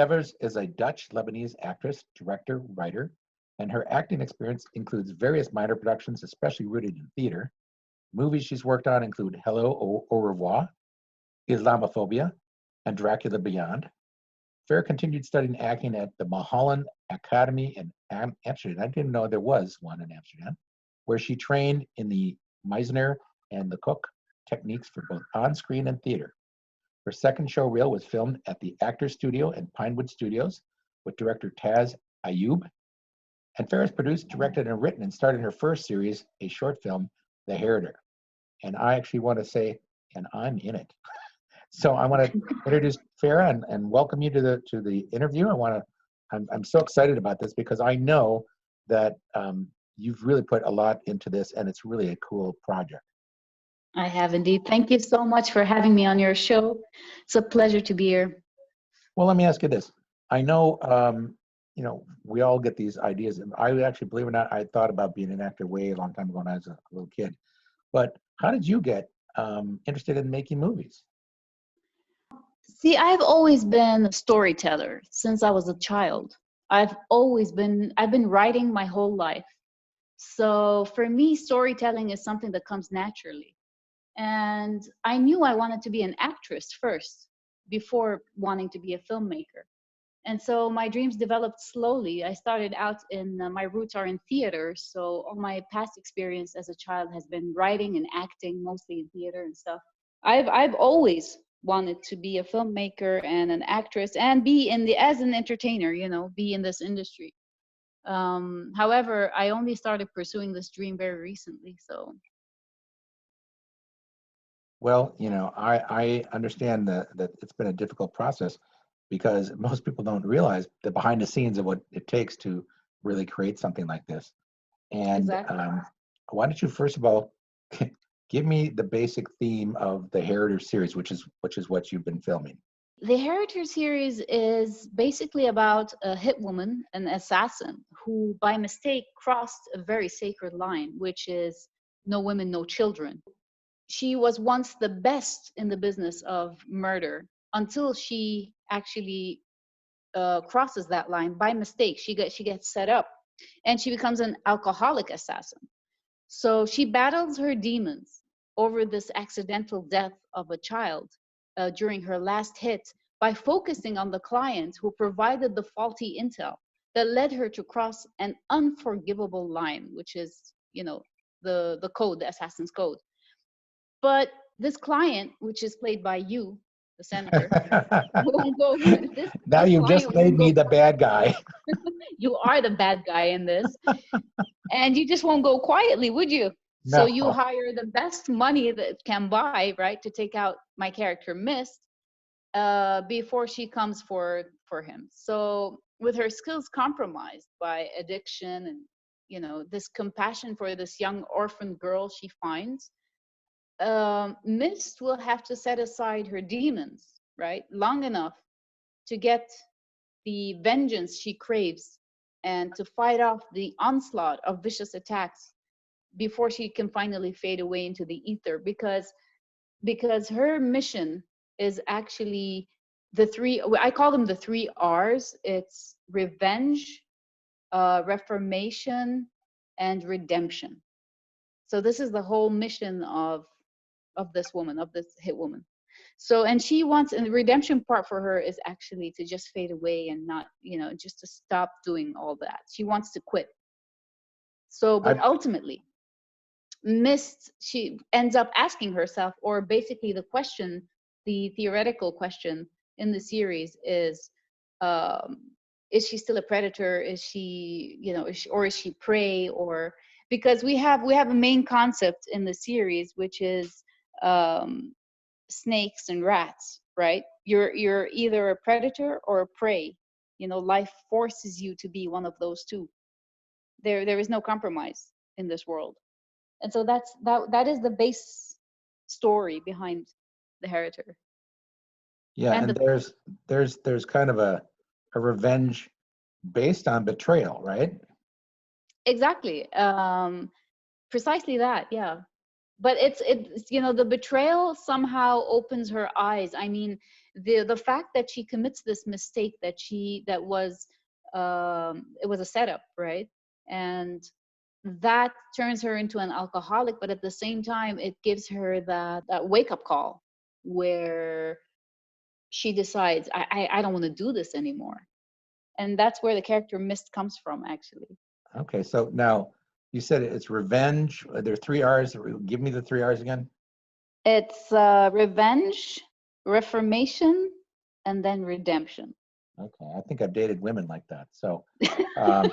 Evers is a Dutch-Lebanese actress, director, writer, and her acting experience includes various minor productions, especially rooted in theater. Movies she's worked on include Hello au Revoir, Islamophobia, and Dracula Beyond. Farah continued studying acting at the Mulholland Academy in Amsterdam. I didn't know there was one in Amsterdam, where she trained in the Meisner and the Cook techniques for both on-screen and theater. Her second show reel was filmed at the Actors Studio in Pinewood Studios with director Taz Ayub. And Farah's produced, directed, and written and starred in her first series, a short film, The Heritor. And I actually want to say, and I'm in it. So I want to introduce Farah and welcome you to the interview. I'm so excited about this because I know that you've really put a lot into this, and it's really a cool project. I have indeed. Thank you so much for having me on your show. It's a pleasure to be here. Well, let me ask you this. I know, we all get these ideas. And I actually, believe it or not, I thought about being an actor way a long time ago when I was a little kid. But how did you get interested in making movies? See, I've always been a storyteller since I was a child. I've been writing my whole life. So for me, storytelling is something that comes naturally. And I knew I wanted to be an actress first before wanting to be a filmmaker. And so my dreams developed slowly. I started out my roots are in theater. So all my past experience as a child has been writing and acting, mostly in theater and stuff. I've always wanted to be a filmmaker and an actress and be as an entertainer, be in this industry. However, I only started pursuing this dream very recently. So. Well, I understand that it's been a difficult process because most people don't realize the behind the scenes of what it takes to really create something like this. And exactly. Why don't you first of all give me the basic theme of the Heritor Series, which is what you've been filming. The Heritor Series is basically about a hitwoman, an assassin, who by mistake crossed a very sacred line, which is no women, no children. She was once the best in the business of murder until she actually crosses that line by mistake. She gets set up and she becomes an alcoholic assassin. So she battles her demons over this accidental death of a child during her last hit by focusing on the client who provided the faulty intel that led her to cross an unforgivable line, which is, the code, the assassin's code. But this client, which is played by you, the senator, won't go. Now you've just made me the bad guy. You are the bad guy in this. And you just won't go quietly, would you? No. So you hire the best money that can buy, right, to take out my character Mist before she comes for him. So with her skills compromised by addiction and, this compassion for this young orphan girl she finds, Mist will have to set aside her demons, right, long enough to get the vengeance she craves and to fight off the onslaught of vicious attacks before she can finally fade away into the ether, because her mission is actually I call them the 3 R's. It's revenge, reformation, and redemption. So this is the whole mission of this woman, of this hit woman. So, and the redemption part for her is actually to just fade away and not, just to stop doing all that. She wants to quit. So, but ultimately, Mist, she ends up asking herself, or basically the theoretical question in the series is she still a predator? Is she, is she prey? Or because we have a main concept in the series, which is snakes and rats, right? You're either a predator or a prey. Life forces you to be one of those two. There is no compromise in this world. And so that is the base story behind the Heritor. Yeah, and there's kind of a revenge based on betrayal, right? Exactly. Precisely that, yeah. But it's the betrayal somehow opens her eyes. I mean, The fact that she commits this mistake that was it was a setup, right? And that turns her into an alcoholic, but at the same time it gives her that wake up call where she decides I don't want to do this anymore. And that's where the character Mist comes from, actually. Okay, so now you said it's revenge. There's three R's. Give me the three R's again. It's revenge, reformation, and then redemption. Okay, I think I've dated women like that. So um,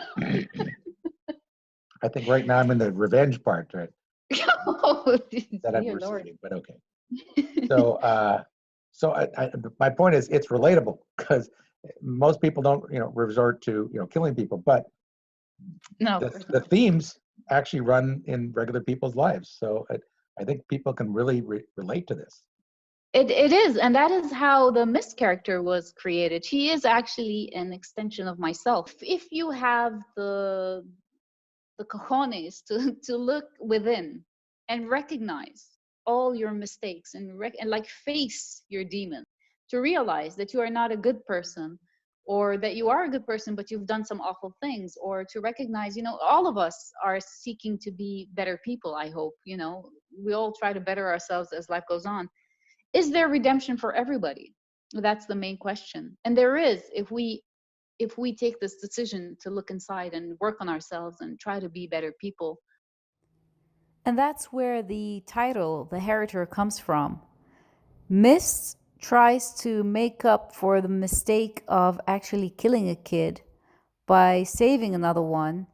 I think right now I'm in the revenge part, right? Oh, That I'm dear Lord. receiving, but okay. So, my point is, it's relatable because most people don't, resort to, killing people, but No, of the course the not. themes actually run in regular people's lives. So I think people can really relate to this. It is, and that is how the Mist character was created. She is actually an extension of myself. If you have the cojones to look within and recognize all your mistakes and like face your demon, to realize that you are not a good person, or that you are a good person but you've done some awful things, or to recognize, all of us are seeking to be better people. I hope, we all try to better ourselves as life goes on. Is there redemption for everybody? That's the main question. And there is, if we take this decision to look inside and work on ourselves and try to be better people. And that's where the title, The Heritor, comes from. Mist tries to make up for the mistake of actually killing a kid by saving another one.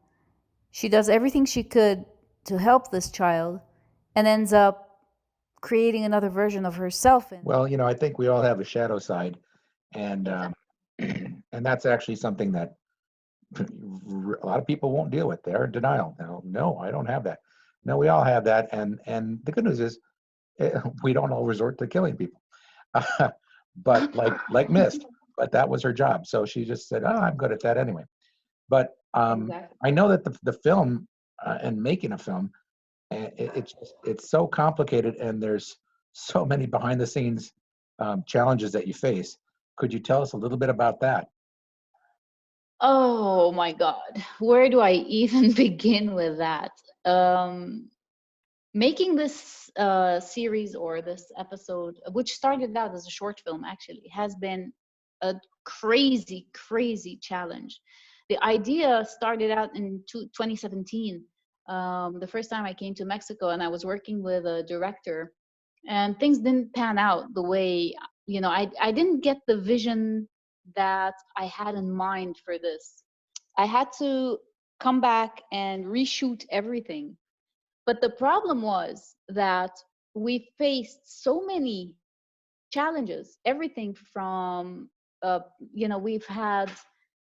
She does everything she could to help this child and ends up creating another version of herself. Well, I think we all have a shadow side, and Exactly. and that's actually something that a lot of people won't deal with. They're in denial. No, I don't have that. No, we all have that, and the good news is we don't all resort to killing people. But like Mist, but that was her job, so she just said, "Oh, I'm good at that anyway." But Exactly. I know that the film and making a film, it's so complicated, and there's so many behind the scenes challenges that you face. Could you tell us a little bit about that? Oh my God. Where do I even begin with that? Um, Making this series or this episode, which started out as a short film, actually, has been a crazy, crazy challenge. The idea started out in 2017. The first time I came to Mexico, and I was working with a director, and things didn't pan out the way, I didn't get the vision that I had in mind for this. I had to come back and reshoot everything. But the problem was that we faced so many challenges, everything from, we've had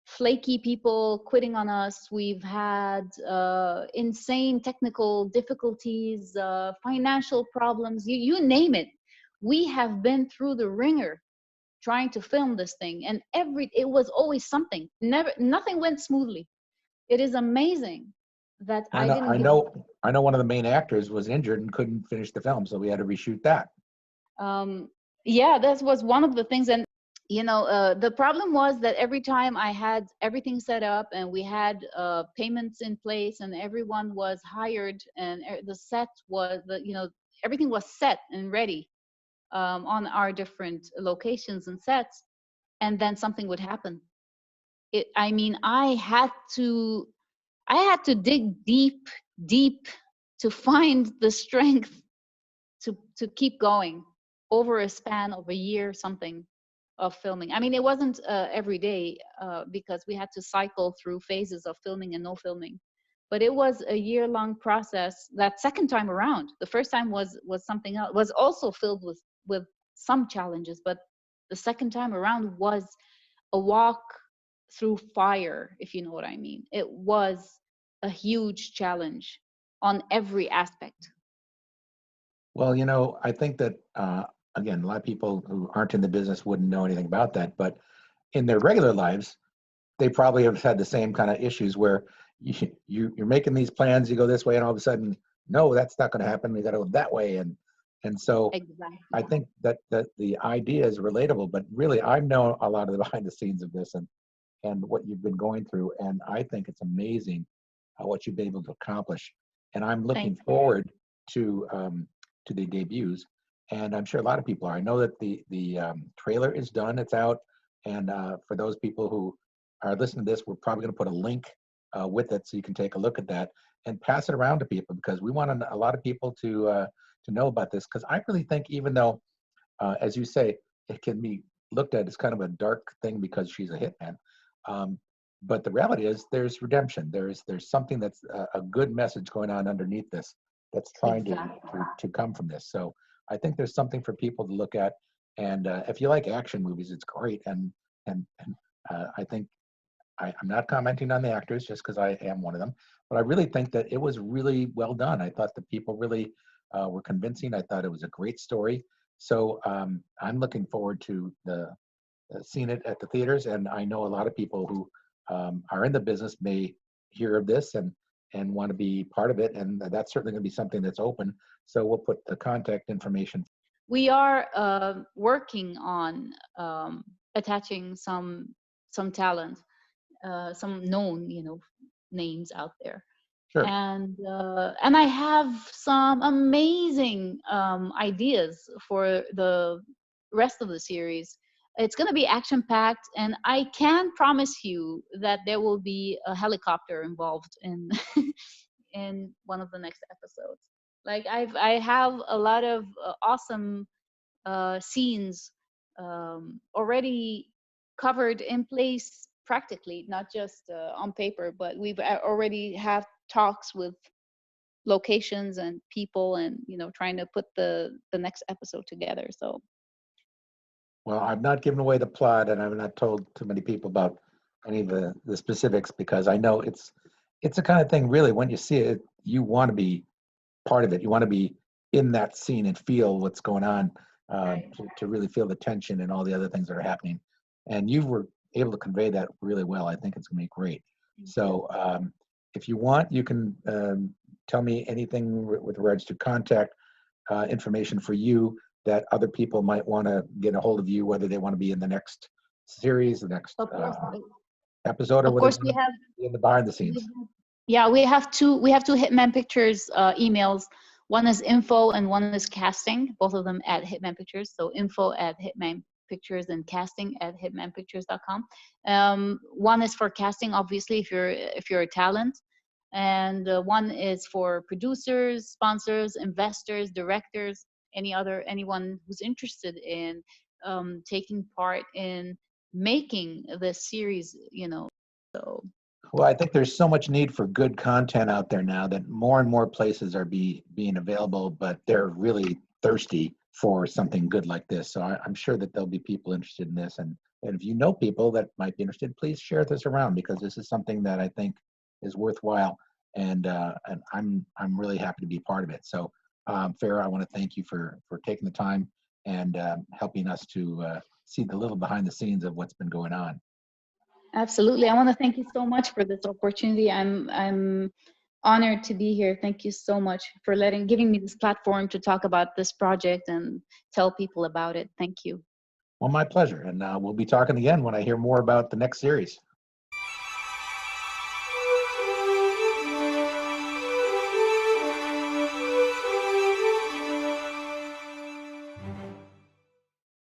flaky people quitting on us, we've had insane technical difficulties, financial problems, you name it. We have been through the ringer trying to film this thing, and it was always something. Nothing went smoothly. It is amazing that I I know, didn't I give up. know, I know. One of the main actors was injured and couldn't finish the film, so we had to reshoot that. um, yeah, that was one of the things. And the problem was that every time I had everything set up and we had payments in place and everyone was hired and the set was everything was set and ready on our different locations and sets, and then something would happen. I mean, I had to dig deep, deep to find the strength to keep going over a span of a year something of filming. I mean, it wasn't every day because we had to cycle through phases of filming and no filming, but it was a year-long process. That second time around, the first time was something else, was also filled with some challenges, but the second time around was a walk through fire, if you know what I mean. It was a huge challenge on every aspect. Well, I think that again, a lot of people who aren't in the business wouldn't know anything about that, but in their regular lives, they probably have had the same kind of issues where you're making these plans, you go this way, and all of a sudden, no, that's not going to happen. We got to go that way, and And so Exactly. I think that the idea is relatable, but really I know a lot of the behind the scenes of this and what you've been going through. And I think it's amazing what you've been able to accomplish. And I'm looking Thank you. forward to the debuts. And I'm sure a lot of people are. I know that the trailer is done, it's out. And for those people who are listening to this, we're probably going to put a link with it so you can take a look at that and pass it around to people, because we want a lot of people to know about this. Because I really think, even though, as you say, it can be looked at as kind of a dark thing because she's a hitman. But the reality is there's redemption. There's something that's a good message going on underneath this that's trying Exactly. to come from this. So I think there's something for people to look at. And if you like action movies, it's great. And I think I'm not commenting on the actors just because I am one of them, but I really think that it was really well done. I thought the people really were convincing. I thought it was a great story. So I'm looking forward to seeing it at the theaters. And I know a lot of people who are in the business may hear of this and want to be part of it. And that's certainly going to be something that's open. So we'll put the contact information. We are working on attaching some talent, some known, names out there. Sure. And I have some amazing ideas for the rest of the series. It's going to be action packed, and I can promise you that there will be a helicopter involved in in one of the next episodes. Like I have a lot of awesome scenes already covered in place, practically, not just on paper, but we've already have talks with locations and people, and trying to put the next episode together. So Well, I've not given away the plot, and I've not told too many people about any of the specifics, because I know it's the kind of thing, really, when you see it, you want to be part of it. You want to be in that scene and feel what's going on, right. to really feel the tension and all the other things that are happening. And you were able to convey that really well. I think it's going to be great. So if you want, you can tell me anything with regards to contact information for you that other people might want to get a hold of you, whether they want to be in the next series, the next Of course, episode, or of whether course, they want to be in the behind the scenes. yeah, we have two Hitman Pictures emails. One is info and one is casting, both of them at Hitman Pictures. So info at Hitman Pictures and casting at hitmanpictures.com. One is for casting, obviously, if you're a talent, and one is for producers, sponsors, investors, directors, anyone who's interested in taking part in making this series. So Well, I think there's so much need for good content out there now that more and more places are being available, but they're really thirsty for something good like this. So I'm sure that there'll be people interested in this. And if you know people that might be interested, please share this around, because this is something that I think is worthwhile. And I'm really happy to be part of it. So Farah, I want to thank you for taking the time and helping us to see the little behind the scenes of what's been going on. absolutely. I want to thank you so much for this opportunity. I'm honored to be here. Thank you so much for giving me this platform to talk about this project and tell people about it. Thank you. Well, my pleasure. And we'll be talking again when I hear more about the next series.